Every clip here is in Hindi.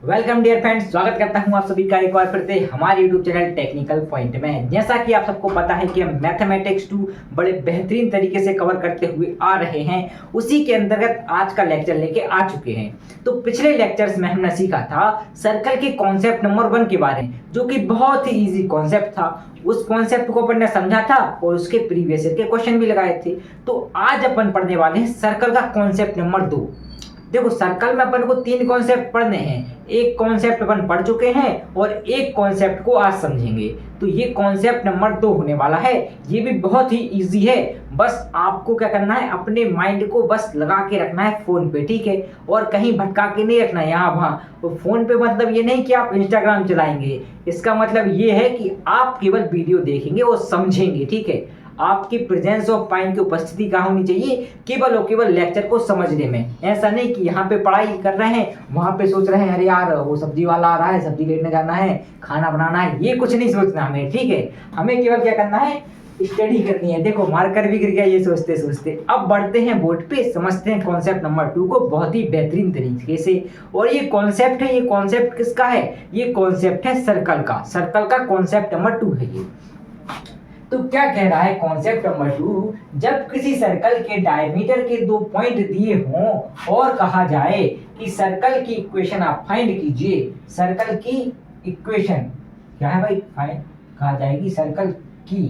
वेलकम डियर फ्रेंड्स, स्वागत करता हूं आप सभी का एक बार फिर से हमारे यूट्यूब चैनल टेक्निकल पॉइंट में। जैसा कि आप सबको पता है कि हम मैथमेटिक्स 2 बड़े बेहतरीन तरीके से कवर करते हुए आ रहे हैं, उसी के अंतर्गत आज का लेक्चर लेके आ चुके हैं। तो पिछले लेक्चर्स में हमने सीखा था सर्कल के कॉन्सेप्ट नंबर 1 के बारे में, जो कि बहुत ही ईजी कॉन्सेप्ट था। उस कॉन्सेप्ट को अपन ने समझा था और उसके प्रीवियस ईयर के क्वेश्चन भी लगाए थे। तो आज अपन पढ़ने वाले हैं सर्कल का कॉन्सेप्ट नंबर 2। देखो, सर्कल में अपन को 3 कॉन्सेप्ट पढ़ने हैं। एक कॉन्सेप्ट अपन पढ़ चुके हैं और एक कॉन्सेप्ट को आज समझेंगे। तो ये कॉन्सेप्ट नंबर 2 होने वाला है। ये भी बहुत ही इजी है। बस आपको क्या करना है, अपने माइंड को बस लगा के रखना है फोन पे, ठीक है, और कहीं भटका के नहीं रखना है यहाँ वहाँ। तो फोन पे मतलब ये नहीं कि आप इंस्टाग्राम चलाएंगे, इसका मतलब ये है कि आप केवल वीडियो देखेंगे और समझेंगे, ठीक है। आपकी प्रेजेंस ऑफ माइंड की उपस्थिति कहाँ होनी चाहिए, केवल और केवल लेक्चर को समझने में। ऐसा नहीं कि यहाँ पे पढ़ाई कर रहे हैं, वहां पे सोच रहे हैं अरे यार वो सब्जी वाला आ रहा है, सब्जी लेने जाना है, खाना बनाना है। ये कुछ नहीं सोचना हमें, ठीक है। हमें केवल क्या करना है, स्टडी करनी है। देखो मार्कर भी गिर गया ये सोचते सोचते। अब बढ़ते हैं बोर्ड पे, समझते हैं कॉन्सेप्ट नंबर 2 को बहुत ही बेहतरीन तरीके से। और ये कॉन्सेप्ट है, ये कॉन्सेप्ट किसका है, ये कॉन्सेप्ट है सर्कल का। सर्कल का कॉन्सेप्ट नंबर 2 है ये। तो क्या कह रहा है कॉन्सेप्ट नंबर 2, जब किसी सर्कल के डायमीटर के 2 पॉइंट दिए हों और कहा जाए कि सर्कल की इक्वेशन आप फाइंड कीजिए। सर्कल की इक्वेशन क्या है भाई, फाइंड कहा जाएगी, सर्कल की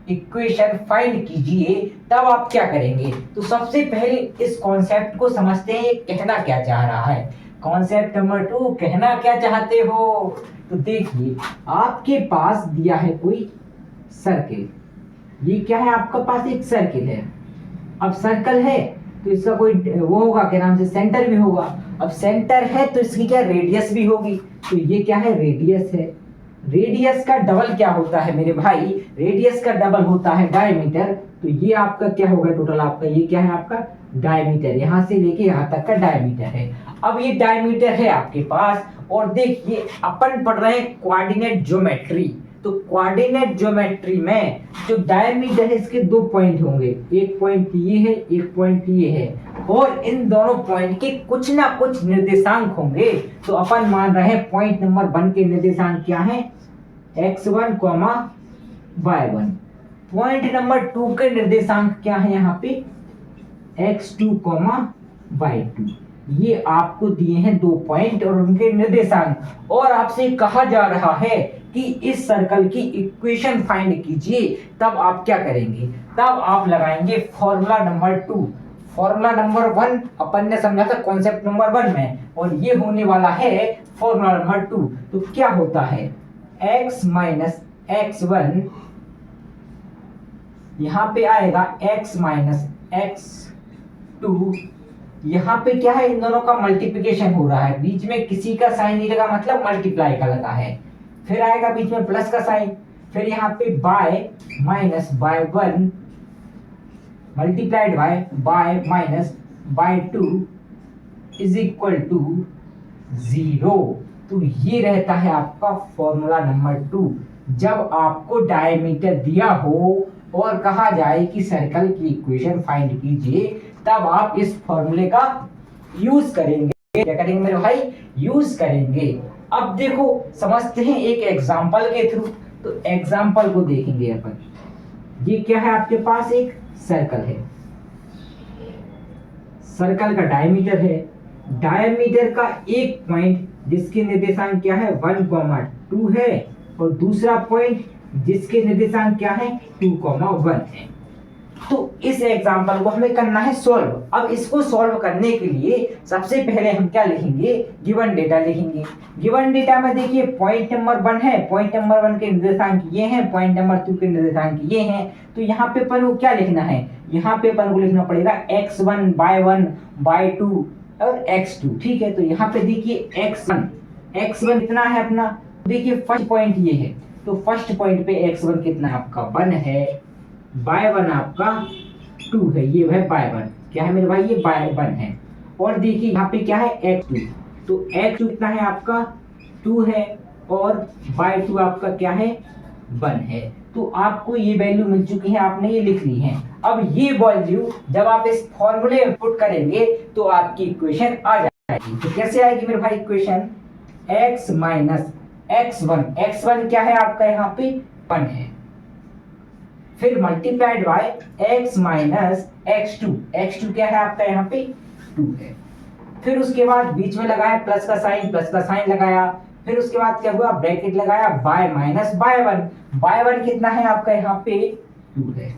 इक्वेशन फाइंड कीजिए, तब आप क्या करेंगे। तो सबसे पहले इस कॉन्सेप्ट को समझते हैं, ये कहना क्या चाह रहा है। कॉन्सेप्ट नंबर 2 कहना क्या चाहते हो। तो देखिए, आपके पास दिया है कोई सर्किल, ये क्या है, आपका पास एक सर्किल है। अब सर्कल है तो इसका कोई वो होगा, क्या नाम से, सेंटर भी होगा। अब सेंटर है तो इसकी क्या रेडियस भी होगी। तो ये क्या है, रेडियस है। रेडियस का डबल क्या होता है मेरे भाई, रेडियस का डबल होता है डायमीटर। तो ये आपका क्या होगा, टोटल आपका ये क्या है, आपका डायमीटर, यहां से लेके यहां तक का डायमीटर है। अब ये डायमीटर है आपके पास। और देखिए अपन पढ़ रहे हैं कोऑर्डिनेट ज्योमेट्री। तो कोऑर्डिनेट ज्योमेट्री में जो डायमीटर है इसके 2 पॉइंट होंगे, एक पॉइंट ये है, एक पॉइंट ये है, और इन दोनों पॉइंट के कुछ ना कुछ निर्देशांक होंगे। तो अपन मान रहे हैं पॉइंट नंबर 1 के निर्देशांक क्या है, x1, y1। पॉइंट नंबर 2 के निर्देशांक क्या है यहाँ पे, x2, y2। ये आपको दिए हैं 2 पॉइंट और उनके निर्देशांक। और आपसे कहा जा रहा है कि इस सर्कल की इक्वेशन फाइंड कीजिए, तब आप क्या करेंगे, तब आप लगाएंगे फॉर्मूला नंबर 2। फॉर्मूला नंबर 1 अपन ने समझा था कॉन्सेप्ट नंबर 1 में, और ये होने वाला है फॉर्मूला नंबर 2। तो क्या होता है, x माइनस x1, यहां पे आएगा x माइनस x2। यहाँ पे क्या है, इन दोनों का मल्टीप्लिकेशन हो रहा है, बीच में किसी का साइन नहीं लगा, मतलब मल्टीप्लाई का लगा है। फिर आएगा बीच में प्लस का साइन, फिर यहाँ पे by minus by 1 multiplied by minus by 2 is equal to 0। तो ये रहता है आपका फॉर्मूला नंबर 2। जब आपको डायमीटर दिया हो और कहा जाए कि सर्कल की इक्वेशन फाइंड कीजिए, तब आप इस फॉर्मूले का यूज करेंगे। क्या करेंगे मेरे भाई, यूज करेंगे। अब देखो समझते हैं एक एग्जांपल के थ्रू। तो एग्जांपल को देखेंगे अपन। ये क्या है, आपके पास एक सर्कल है, सर्कल का डायमीटर है। डायमीटर का एक पॉइंट जिसके निर्देशांक क्या है, 1, 2 है, और दूसरा पॉइंट जिसके निर्देशांक क्या है, 2, 1 है। तो इस एग्जांपल को हमें करना है सॉल्व। अब इसको सॉल्व करने के लिए सबसे पहले हम क्या लिखेंगे, गिवन डेटा लिखेंगे। गिवन डेटा में देखिए पॉइंट नंबर 1 है, पॉइंट नंबर 1 के निर्देशांक ये हैं, पॉइंट नंबर 2 के निर्देशांक ये हैं। तो यहाँ पे अपन को क्या लिखना है, यहाँ पे अपन को लिखना पड़ेगा x1, y1, y2 और x2, ठीक है। तो यहाँ पे देखिए x1 कितना है अपना, देखिए फर्स्ट पॉइंट ये है, तो फर्स्ट पॉइंट पे x1 कितना है आपका, 1 है, y1 आपका 2 है, ये है y1, क्या है मेरे भाई, ये y1 है। और देखिए यहाँ पे क्या है, x2, तो x2 कितना है आपका, 2 है, और y2 आपका क्या है, 1 है। तो आपको ये वैल्यू मिल चुकी है, आपने ये लिख ली है। अब ये वैल्यू जब आप इस फॉर्मूले में पुट करेंगे तो आपकी इक्वेशन आ जाएगी। आएगी। तो कैसे आएगी मेरे भाई इक्वेशन, x माइनस x1 क्या है आपका यहाँ पे 1 है, फिर multiplied by x minus x2 क्या है आपका यहाँ पे 2 है, फिर उसके बाद बीच में लगाया प्लस का साइन लगाया, फिर उसके बाद क्या हुआ ब्रैकेट लगाया बाय माइनस बाय वन कितना है आपका यहाँ पे 2 है,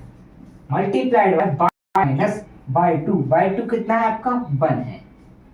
multiplied by minus by two कितना है आपका 1 है,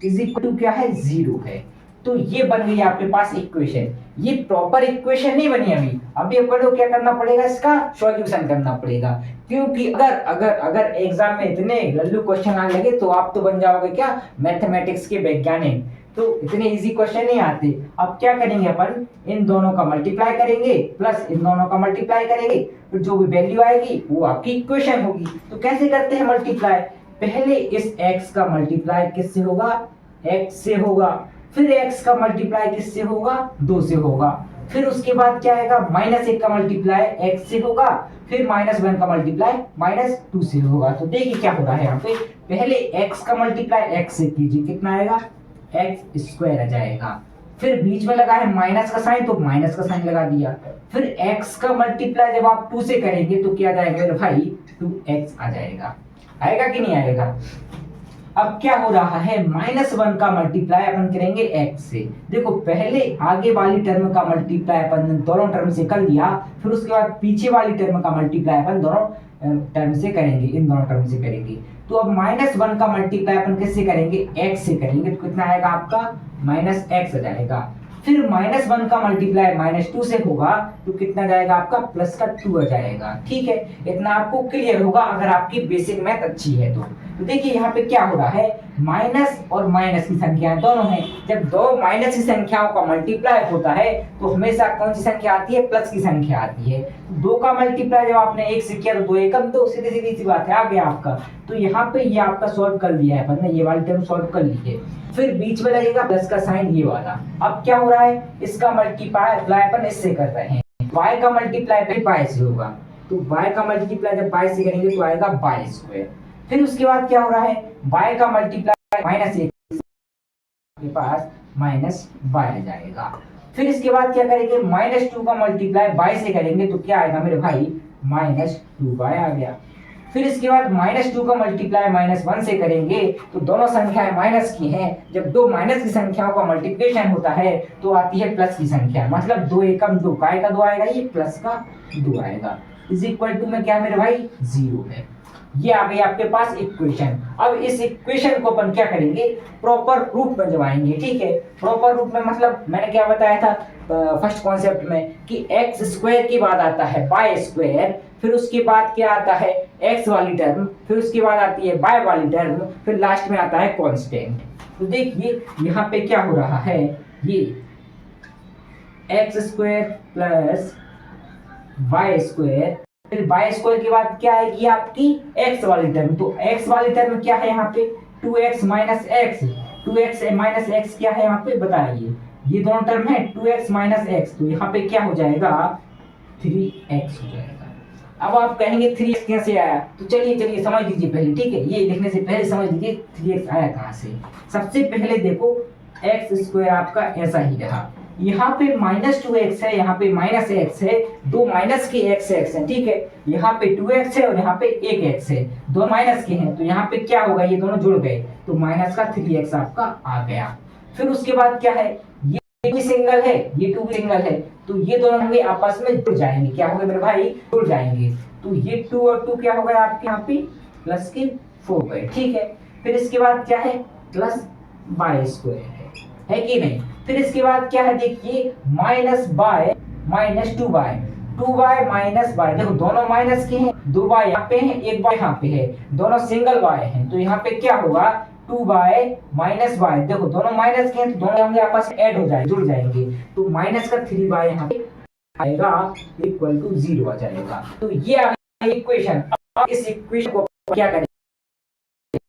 इज इक्वल टू क्या है 0 है। तो ये बन गई आपके पास इक्वेशन। ये प्रॉपर इक्वेशन नहीं बनी अभी अपन को क्या करना पड़ेगा, इसका सॉल्यूशन करना पड़ेगा, क्योंकि अगर एग्जाम में इतने लल्लू क्वेश्चन आने लगे तो आप तो बन जाओगे क्या मैथमेटिक्स के वैज्ञानिक, तो इतने इजी क्वेश्चन नहीं आते। अब क्या करेंगे अपन, इन दोनों का मल्टीप्लाई करेंगे प्लस इन दोनों का मल्टीप्लाई करेंगे, फिर जो भी वैल्यू आएगी वो आपकी इक्वेशन होगी। तो कैसे करते हैं मल्टीप्लाई, पहले इस x का मल्टीप्लाई किससे होगा, x से होगा, फिर x का मल्टीप्लाई किससे होगा 2 से होगा, फिर उसके बाद क्या आएगा -1 का मल्टीप्लाई x से होगा, फिर -1 का मल्टीप्लाई -2 से होगा। तो देखिए क्या हो रहा है यहाँ पे, पहले x का मल्टीप्लाई x से कीजिए, कितना आएगा x² आ जाएगा, फिर बीच में लगा है माइनस का साइन तो माइनस का साइन लगा दिया, फिर x का मल्टीप्लाई जब आप 2 से करेंगे तो क्या जाएगा मेरे भाई 2x आ जाएगा, आएगा कि नहीं आएगा। अब क्या हो रहा है, -1 का मल्टीप्लाई अपन करेंगे x से, देखो पहले आगे वाली टर्म का मल्टीप्लाई अपन दोनों टर्म से कर लिया, फिर उसके बाद पीछे वाली टर्म का मल्टीप्लाई अपन दोनों टर्म से करेंगे, इन दोनों टर्म से करेंगे। तो अब -1 का मल्टीप्लाई अपन किससे करेंगे, x से करेंगे, तो कितना आएगा आपका -x आ जाएगा, फिर -1 का मल्टीप्लाई -2 से होगा तो कितना जाएगा आपका +2 आ जाएगा। ठीक है, इतना आपको क्लियर होगा अगर आपकी बेसिक मैथ अच्छी है तो देखिए यहाँ पे क्या हो रहा है, माइनस और माइनस की संख्याएं दोनों हैं, जब दो माइनस की संख्याओं का मल्टीप्लाई होता है तो हमेशा कौन सी संख्या आती है, प्लस की संख्या आती है। 2 का मल्टीप्लाई जब आपने 1 से किया तो 2 एकम 2, सीधी सीधी सी बात है, आ गया आपका। तो यहाँ पे ये आपका सॉल्व कर दिया है अपन ने, ये वाली टर्म सॉल्व कर ली है, फिर बीच में लगेगा प्लस का साइन ये वाला। अब क्या हो रहा है, इसका मल्टीप्लाई अपन इससे कर रहे हैं, y का मल्टीप्लाई बाय से होगा, तो y का मल्टीप्लाई जब बाय से करेंगे तो आएगा y²। फिर उसके बाद क्या हो रहा है, y का मल्टीप्लाई -1 के पास -y आ जाएगा, फिर इसके बाद क्या करेंगे, -2 का मल्टीप्लाई y से करेंगे तो क्या आएगा मेरे भाई -2y आ गया, फिर इसके बाद -2 का मल्टीप्लाई -1 से करेंगे तो दोनों संख्याएं माइनस की हैं, जब दो माइनस की संख्याओं का मल्टीप्लिकेशन होता है तो आती है प्लस की संख्या, मतलब 2 एकम 2, काय का 2 आएगा, ये प्लस का 2 आएगा, इज इक्वल टू में क्या मेरे भाई 0 है। ये आ गई आपके पास इक्वेशन। अब इस इक्वेशन को अपन क्या करेंगे, प्रॉपर रूप में जमाएंगे। ठीक है, प्रॉपर रूप में मतलब मैंने क्या बताया था फर्स्ट कॉन्सेप्ट में कि x² के बाद आता है y², फिर उसके बाद क्या आता है x वाली टर्म, फिर उसके बाद आती है y वाली टर्म, फिर लास्ट में आता है कांस्टेंट। तो देखिए यहाँ पे क्या हो रहा है, ये x² प्लस y², फिर y² के बाद क्या आएगी आपकी x वाली टर्म, तो x वाली टर्म क्या है यहाँ पे 2x minus x, 2x minus x क्या है यहाँ पे बताइए, ये दोनों टर्म है 2x माइनस x, तो यहाँ पे क्या हो जाएगा 3x हो जाएगा। अब आप कहेंगे 3x कैसे आया, तो चलिए समझ लीजिए पहले। ठीक है, ये लिखने से पहले समझ लीजिए 3x आया कहाँ से। सबसे पहले देखो x² आपका ऐसा ही रहा, यहाँ पे -2x है, यहाँ पे -x है, दो माइनस के x है। ठीक है, यहाँ पे 2x है और यहाँ पे 1x है, दो माइनस के हैं, तो यहाँ पे क्या होगा, ये दोनों जुड़ गए तो माइनस का 3x आपका आ गया। फिर उसके बाद क्या है, ये भी सिंगल है, ये 2 भी सिंगल है, तो ये दोनों होंगे आपस में जुड़ जाएंगे, क्या होंगे मेरे भाई जुड़ जाएंगे, तो ये 2 और 2 क्या हो गया आपके यहाँ पे प्लस के 4 गए। ठीक है, फिर इसके बाद क्या है प्लस y² है कि नहीं। फिर इसके बाद क्या है देखिए -2y, 2y माइनस y, देखो दोनों माइनस के हैं, 2y यहाँ पे है, 1y यहाँ पे है, दोनों सिंगल y हैं, तो यहाँ पे क्या होगा 2y माइनस y, देखो दोनों माइनस के हैं तो दोनों होंगे आपस में ऐड हो जाएंगे, जुड़ जाएंगे, तो माइनस का 3y यहाँ पे आएगा इक्वल टू 0 आ जाएगा। तो ये आ गई इक्वेशन। अब इस इक्वेशन को क्या करेंगे,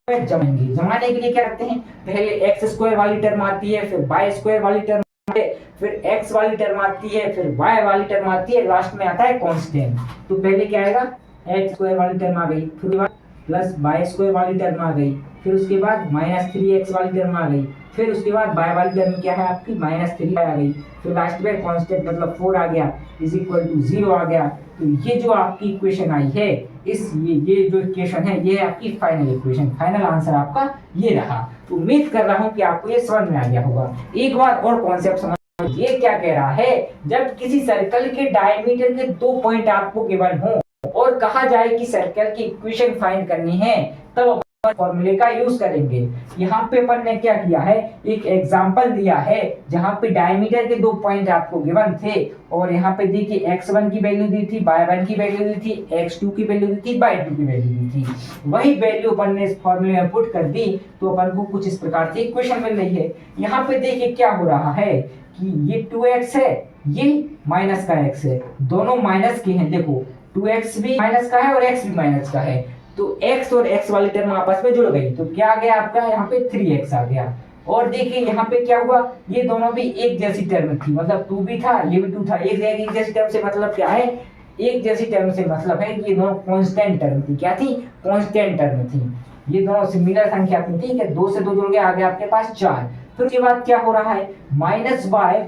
जमाएंगे। जमाने के लिए क्या करते हैं, पहले x² वाली टर्म आती है, फिर y² वाली टर्म आती है, फिर x वाली टर्म आती है, फिर y वाली टर्म आती है, लास्ट में आता है कांस्टेंट। तो पहले क्या आएगा x² वाली टर्म आ गई, फिर प्लस y² वाली टर्म आ गई, फिर उसके बाद -3x वाली टर्म आ गई, फिर उसके बाद बाय वाली टर्म क्या है आपकी -3 आ गई, फिर लास्ट में कांस्टेंट मतलब 4 आ गया इज इक्वल टू 0 आ गया। तो ये जो आपकी इक्वेशन आई है, इस ये जो इक्वेशन है ये है आपकी फाइनल इक्वेशन, फाइनल आंसर आपका ये रहा। तो उम्मीद कर रहा हूँ कि आपको ये समझ में आ गया होगा। एक बार और कॉन्सेप्ट समझ, ये क्या कह रहा है, जब किसी सर्कल के डायमीटर के 2 पॉइंट आपको गिवन हो और कहा जाए कि सर्कल की इक्वेशन फाइंड करनी है, तब अपन फॉर्मूले का यूज करेंगे। यहाँ पे अपन ने क्या किया है, एक एग्जांपल दिया है जहाँ पे डायमीटर के 2 पॉइंट आपको गिवन थे और यहाँ पे देखिए x1 की वैल्यू दी थी, y1 की वैल्यू दी थी, x2 की वैल्यू दी थी, y2 की वैल्यू दी थी। वही वैल्यू अपन ने इस फॉर्मूले में पुट कर दी तो अपन को कुछ इस प्रकार से इक्वेशन मिल रही है। यहाँ पे देखिए क्या हो रहा है कि ये 2x है, ये माइनस का x है, दोनों माइनस के हैं। देखो 2x भी माइनस का है और x भी माइनस का है, तो x और x वाली टर्म आपस में जुड़ गई, तो क्या आ गया आपका यहाँ पे 3x आ गया। और देखिए यहाँ पे क्या हुआ, ये दोनों भी एक जैसी टर्म थी, मतलब 2 भी था ये भी 2 था, एक जैसी टर्म से मतलब क्या है, एक जैसी टर्म से मतलब है कि ये दोनों कांस्टेंट टर्म थी। क्या थी, कांस्टेंट टर्म थी। ये दोनों सिमिलर संख्या थी, ठीक है, 2 से 2 जुड़ गए, आ गया आपके पास 4। फिर उसके बाद क्या हो रहा है, -y-2y,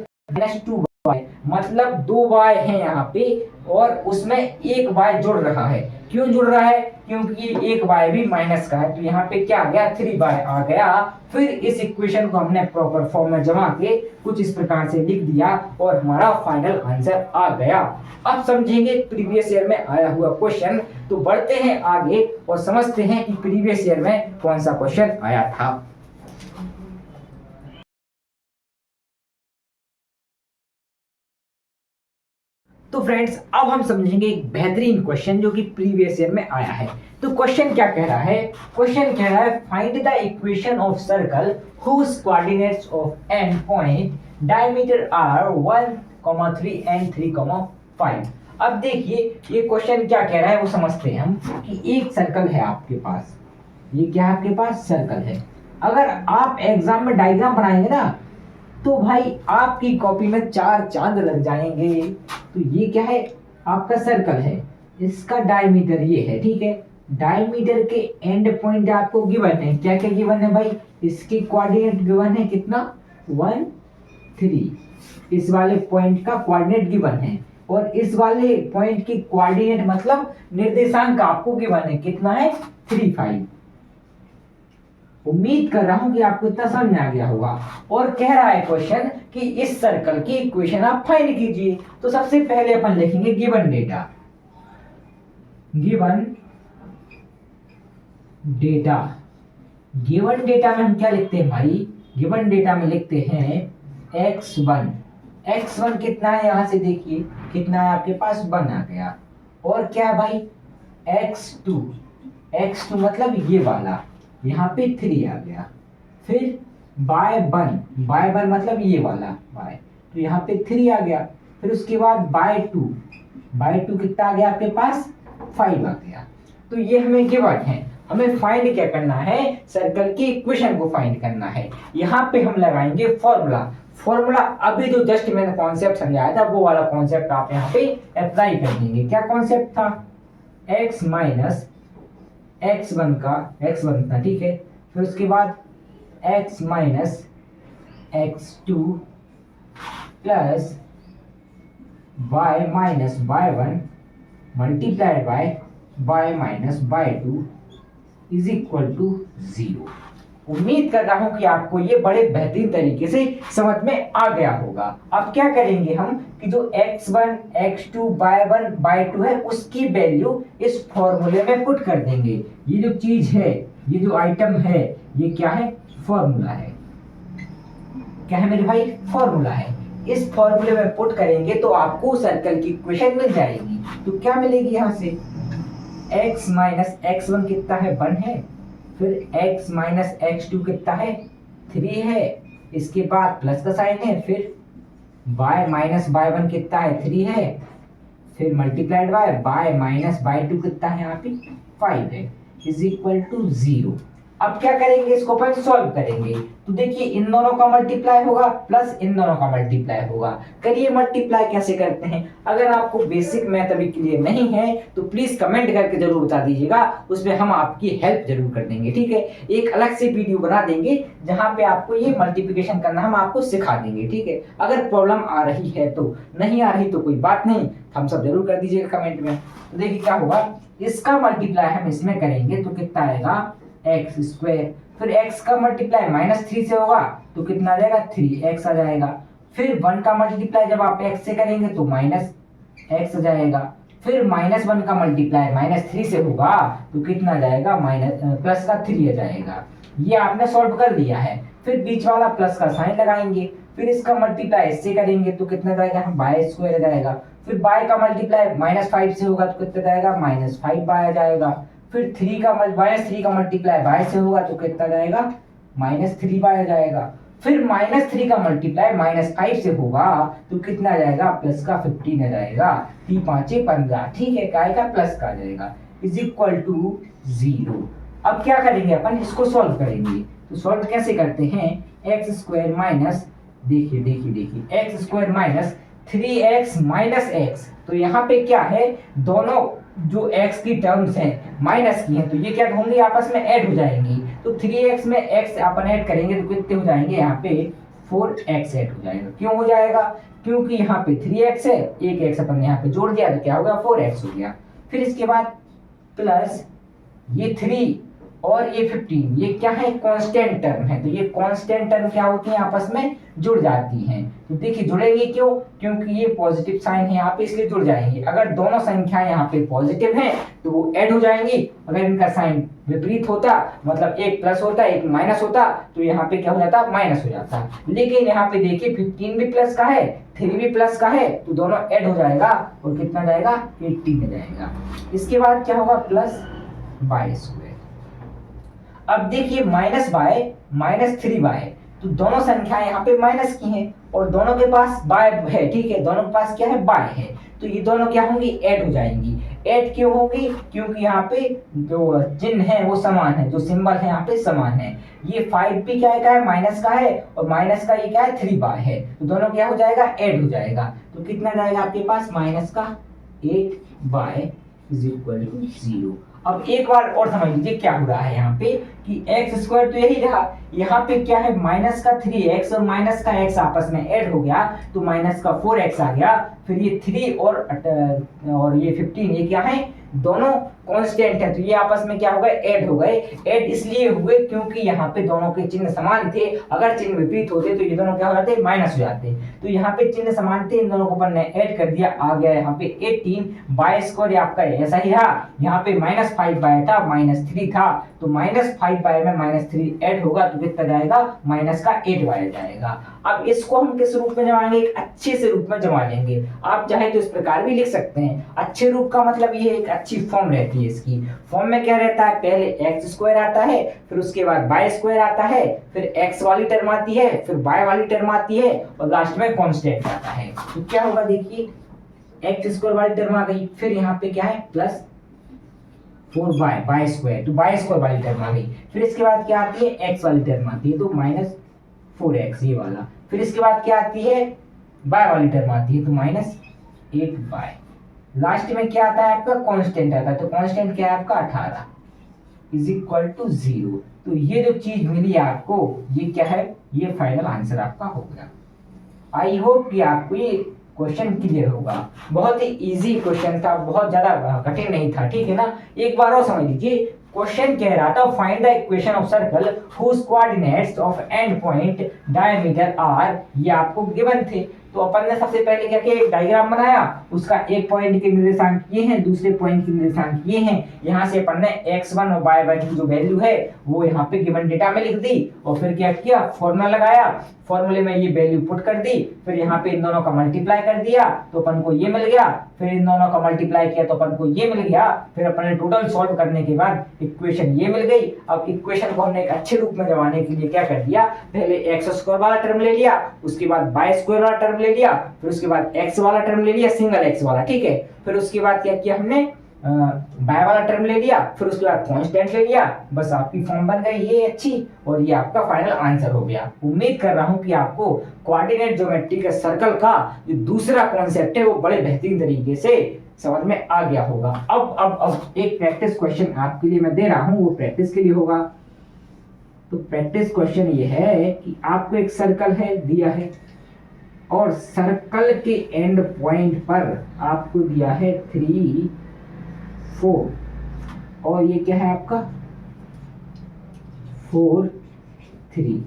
मतलब 2y है यहाँ पे और उसमें एक y जुड़ रहा है। क्यों जुड़ रहा है, क्योंकि एक y भी माइनस का है, तो यहाँ पे क्या आ गया 3y आ गया। फिर इस इक्वेशन को हमने प्रॉपर फॉर्म में जमा के कुछ इस प्रकार से लिख दिया और हमारा फाइनल आंसर आ गया। अब समझेंगे प्रीवियस ईयर में आया हुआ क्वेश्चन। तो बढ़ते हैं आगे और समझते हैं कि प्रीवियस ईयर में कौन सा क्वेश्चन आया था। तो फ्रेंड्स अब हम समझेंगे एक बेहतरीन क्वेश्चन जो कि प्रीवियस ईयर में आया है। तो क्वेश्चन क्या कह रहा है, क्वेश्चन कह रहा है find the equation of circle whose coordinates of end point diameter are 1, 3 and 3, 5। अब देखिए ये क्वेश्चन क्या कह रहा है वो समझते हैं हम कि एक सर्कल है आपके पास, ये क्या है आपके पास सर्कल है। अगर आप एग्जाम में डायग्राम बनाएंगे ना तो भाई आपकी कॉपी में 4 चांद लग जाएंगे। तो ये क्या है, आपका सर्कल है, इसका डायमीटर ये है, ठीक है। डायमीटर के एंड पॉइंट आपको गिवन है, क्या क्या गिवन है भाई, इसके कोऑर्डिनेट गिवन है कितना 1, 3, इस वाले पॉइंट का कोऑर्डिनेट गिवन है और इस वाले पॉइंट की कोऑर्डिनेट मतलब निर्देशांक आपको गिवन है कितना है 3, 5। उम्मीद कर रहा हूं कि आपको इतना समझ में आ गया होगा। और कह रहा है क्वेश्चन कि इस सर्कल की इक्वेशन आप फाइंड कीजिए। तो सबसे पहले अपन लिखेंगे given data, given data. Given data में हम क्या लिखते हैं भाई, गिवन डेटा में लिखते हैं x1। x1 कितना है, यहां से देखिए कितना है आपके पास 1 आ गया। और क्या है भाई x2, x2 मतलब ये वाला, यहाँ पे 3 आ गया। फिर y1 मतलब ये वाला y, तो यहाँ पे 3 आ गया। फिर उसके बाद y2 कितना आ गया आपके पास 5 आ गया। तो ये हमें गिवन है, हमें फाइंड क्या करना है, सर्कल की इक्वेशन को फाइंड करना है। यहाँ पे हम लगाएंगे फॉर्मूला अभी जो जस्ट मैंने कॉन्सेप्ट समझाया था वो वाला कॉन्सेप्ट आप यहाँ पे अप्लाई कर देंगे। क्या कॉन्सेप्ट था, x माइनस x1 था, ठीक है। फिर उसके बाद x minus x2 plus y minus y1 multiplied by y minus y2 is equal to 0। उम्मीद कर रहा हूं कि आपको ये बड़े बेहतरीन तरीके से समझ में आ गया होगा। अब क्या करेंगे हम कि जो x1, x2, y1, y2 है उसकी वैल्यू इस फॉर्मूले में पुट कर देंगे। ये जो चीज है, ये जो आइटम है, ये क्या है, फॉर्मूला है। क्या है मेरे भाई, फॉर्मूला है। इस फॉर्मूले में पुट करेंगे तो आपको सर्कल की इक्वेशन मिल जाएगी। तो क्या मिलेगी यहाँ से, x माइनस x1 कितना है 1 है, फिर x माइनस x2 कितना है 3 है, इसके बाद प्लस का साइन है, फिर y माइनस y1 कितना है 3 है, फिर मल्टीप्लाइड y माइनस y2 कितना है यहाँ पे 5 है, इज इक्वल टू 0। अब क्या करेंगे, इसको अपन सॉल्व करेंगे। तो देखिए इन दोनों का मल्टीप्लाई होगा प्लस इन दोनों का मल्टीप्लाई होगा। करिए मल्टीप्लाई कैसे करते हैं। अगर आपको बेसिक मैथ अभी क्लियर नहीं है तो प्लीज कमेंट करके जरूर बता दीजिएगा, उसमें हम आपकी हेल्प जरूर कर देंगे, ठीक है। एक अलग से वीडियो बना देंगे जहां पे आपको ये मल्टीप्लिकेशन करना हम आपको सिखा देंगे, ठीक है। अगर प्रॉब्लम आ रही है तो, नहीं आ रही तो कोई बात नहीं, हम सब जरूर कर दीजिएगा कमेंट में। तो देखिए क्या होगा, इसका मल्टीप्लाई हम इसमें करेंगे तो कितना आएगा एक्स स्क्वायर, फिर x का मल्टीप्लाई -3 से होगा तो कितना आ जाएगा 3x आ जाएगा। फिर 1 का मल्टीप्लाई जब आप x से करेंगे तो -x आ जाएगा। फिर -1 का मल्टीप्लाई -3 से होगा तो कितना आ जाएगा प्लस का 3 आ जाएगा। ये आपने सॉल्व कर लिया है। फिर बीच वाला प्लस का साइन लगाएंगे, फिर इसका मल्टीप्लाई इससे करेंगे तो कितना जाएगा बाय स्क्वायर आ जाएगा। फिर बाय का मल्टीप्लाई -5 से होगा तो कितना जाएगा -5 बाय आ जाएगा। फिर 3 का -3 का मल्टीप्लाई बाय से होगा तो कितना जाएगा -3 बाय आ जाएगा। फिर -3 का मल्टीप्लाई -5 से होगा तो कितना आ जाएगा प्लस का 15 आ जाएगा। 3 5 15, ठीक है, काय का प्लस का आ जाएगा इज इक्वल टू 0। अब क्या करेंगे अपन, इसको सॉल्व करेंगे। तो सॉल्व कैसे करते हैं, एक्स स्क्वायर माइनस, देखिए x square minus 3x minus x. तो यहाँ पे क्या है, दोनों जो x की टर्म्स हैं माइनस की हैं तो ये क्या होंगी आपस में ऐड हो जाएंगी। तो 3x में x अपन ऐड करेंगे तो कितने हो जाएंगे, यहाँ पे 4x ऐड हो जाएगा। क्यों हो जाएगा, क्योंकि यहाँ पे 3x है, एक x अपन यहाँ पे जोड़ दिया तो क्या हो गया 4x हो गया। फिर इसके बाद प्लस ये 3 और ये 15, ये क्या है कांस्टेंट टर्म है। तो ये कांस्टेंट टर्म क्या होती है आपस में जुड़ जाती हैं। तो देखिए जुड़ेंगे क्यों, क्योंकि ये पॉजिटिव साइन है यहाँ पे इसलिए जुड़ जाएंगे। अगर दोनों संख्याएं यहाँ पे पॉजिटिव हैं तो वो ऐड हो जाएंगी। अगर इनका साइन विपरीत होता, मतलब एक प्लस होता एक माइनस होता तो यहाँ पे क्या हो जाता माइनस हो जाता। लेकिन यहाँ पे देखिए 15 भी प्लस का है 3 भी प्लस का है तो दोनों ऐड हो जाएगा और कितना जाएगा 18 आ जाएगा। इसके बाद क्या होगा प्लस बाय स्क्वायर। अब देखिए माइनस बाय -3y, तो दोनों संख्याएं यहाँ पे माइनस की हैं और दोनों के पास बाय है, ठीक है, दोनों के पास क्या है बाय है। तो ये दोनों क्या होंगी ऐड हो जाएंगी। ऐड क्यों होगी, क्योंकि यहाँ पे जो चिन्ह है वो समान है, जो सिंबल है यहाँ पे समान है। ये 5 भी क्या है माइनस का है और माइनस का ये क्या है 3 बाय है, तो दोनों क्या हो जाएगा ऐड हो जाएगा। तो कितना जाएगा आपके पास माइनस का 8 बाय इज इक्वल टू 0। अब एक बार और समझ लीजिए क्या हो रहा है यहाँ पे कि एक्स स्क्वायर तो यही रहा, यहाँ पे क्या है माइनस का 3x और माइनस का x आपस में ऐड हो गया तो माइनस का 4x आ गया। फिर ये 3 और ये 15 ये क्या है दोनों कांस्टेंट है तो ये आपस में क्या हो गए ऐड हो गए। ऐड इसलिए हुए क्योंकि यहाँ पे दोनों के चिन्ह समान थे। अगर चिन्ह विपरीत होते तो ये दोनों क्या हो जाते माइनस हो जाते। तो यहाँ पे चिन्ह समान थे, इन दोनों को अपन ने ऐड कर दिया, आ गया यहाँ पे 18 बाय स्क्वायर आपका ऐसा ही रहा। यहाँ पे -5 बाय था -3 था तो -5 बाय में -3 ऐड होगा तो कितना जाएगा माइनस का 8 बाय जाएगा। अब इसको हम किस रूप में जमाएंगे, एक अच्छे से रूप में जमा लेंगे। आप चाहे तो इस प्रकार भी लिख सकते हैं। अच्छे रूप का मतलब ये एक अच्छी फॉर्म रहती है। इसकी फॉर्म में क्या रहता है, पहले एक्स स्क्वायर आता है, फिर उसके बाद बाय स्क्वायर आता है, फिर एक्स वाली टर्म आती है, फिर बाय वाली टर्म आती है और लास्ट में कांस्टेंट आता है। तो क्या होगा देखिए एक्स स्क्वायर वाली टर्म आ गई, फिर यहाँ पे क्या है प्लस 4 बाय स्क्वायर, तो बाय स्क्वायर वाली टर्म आ गई। फिर इसके बाद क्या आती है एक्स वाली टर्म आती है तो -4x ये वाला। फिर इसके बाद क्या आती है बाय वाली टर्म आती है तो -8 बाय। लास्ट में क्या आता है आपका कांस्टेंट आता है, तो कांस्टेंट क्या है आपका 18 इज इक्वल टू 0। तो ये जो चीज मिली आपको ये क्या है, ये फाइनल आंसर आपका हो गया। आई होप कि आपको ये क्वेश्चन क्लियर होगा। बहुत ही इजी क्वेश्चन था, बहुत ज्यादा कठिन नहीं था, ठीक है ना। एक बार और समझ लीजिए, क्वेश्चन कह रहा था find the equation of circle whose coordinates of end point diameter are, ये आपको गिवन थे। तो अपन ने सबसे पहले क्या किया, एक डायग्राम बनाया, उसका एक पॉइंट के निर्देशांक ये हैं, दूसरे पॉइंट के निर्देशांक ये हैं। यहाँ से अपन ने x1 और y1 की जो वैल्यू है वो यहाँ पे गिवन डेटा में लिख दी और फिर क्या किया फॉर्मूला लगाया, फॉर्मूले में ये वैल्यू पुट कर दी, फिर यहाँ पे इन दोनों का मल्टीप्लाई कर दिया तो अपन को ये मिल गया, फिर इन दोनों का मल्टीप्लाई किया तो अपन को ये मिल गया, फिर अपन ने टोटल सॉल्व करने के बाद इक्वेशन ये मिल गई। अब इक्वेशन को हमने एक अच्छे रूप में जमाने के लिए क्या कर दिया, पहले एक्स स्क्वायर वाला टर्म ले लिया, उसके बाद बाय स्क्वायर वाला टर्म ले लिया, फिर उसके बाद x वाला टर्म ले लिया, सिंगल x वाला, ठीक है। फिर उसके बाद क्या किया हमने बाय वाला टर्म ले लिया, फिर उसके बाद कांस्टेंट ले लिया, बस आपकी फॉर्म बन गई ये अच्छी, और ये आपका फाइनल आंसर हो गया। उम्मीद कर रहा हूं कि आपको कोऑर्डिनेट ज्योमेट्री के सर्कल का जो दूसरा कॉन्सेप्ट है वो बड़े बेहतरीन तरीके से समझ में आ गया होगा। अब एक प्रैक्टिस क्वेश्चन आपके लिए मैं दे रहा हूं, वो प्रैक्टिस के लिए होगा। तो प्रैक्टिस क्वेश्चन ये है कि आपको एक सर्कल है दिया है, और सर्कल के एंड पॉइंट पर आपको दिया है 3, 4, और ये क्या है आपका 4, 3।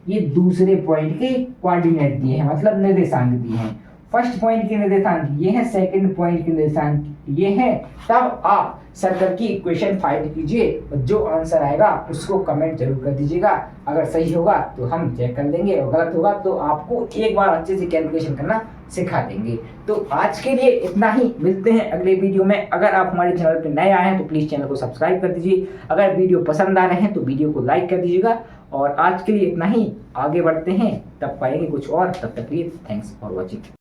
ये दूसरे पॉइंट के कोऑर्डिनेट दिए हैं, मतलब निर्देशांक दिए हैं। फर्स्ट पॉइंट के निर्देशांक ये है, सेकंड पॉइंट के निर्देशांक ये है। तब आप सर्कल की इक्वेशन फाइंड कीजिए, और जो आंसर आएगा उसको कमेंट जरूर कर दीजिएगा। अगर सही होगा तो हम चेक कर लेंगे, और गलत होगा तो आपको एक बार अच्छे से कैलकुलेशन करना सिखा देंगे। तो आज के लिए इतना ही, मिलते हैं अगले वीडियो में। अगर आप हमारे चैनल पर नए आए हैं तो प्लीज़ चैनल को सब्सक्राइब कर दीजिए। अगर वीडियो पसंद आ रहे हैं तो वीडियो को लाइक कर दीजिएगा। और आज के लिए इतना ही, आगे बढ़ते हैं, तब पाएंगे कुछ और। तब तक के लिए थैंक्स फॉर वॉचिंग।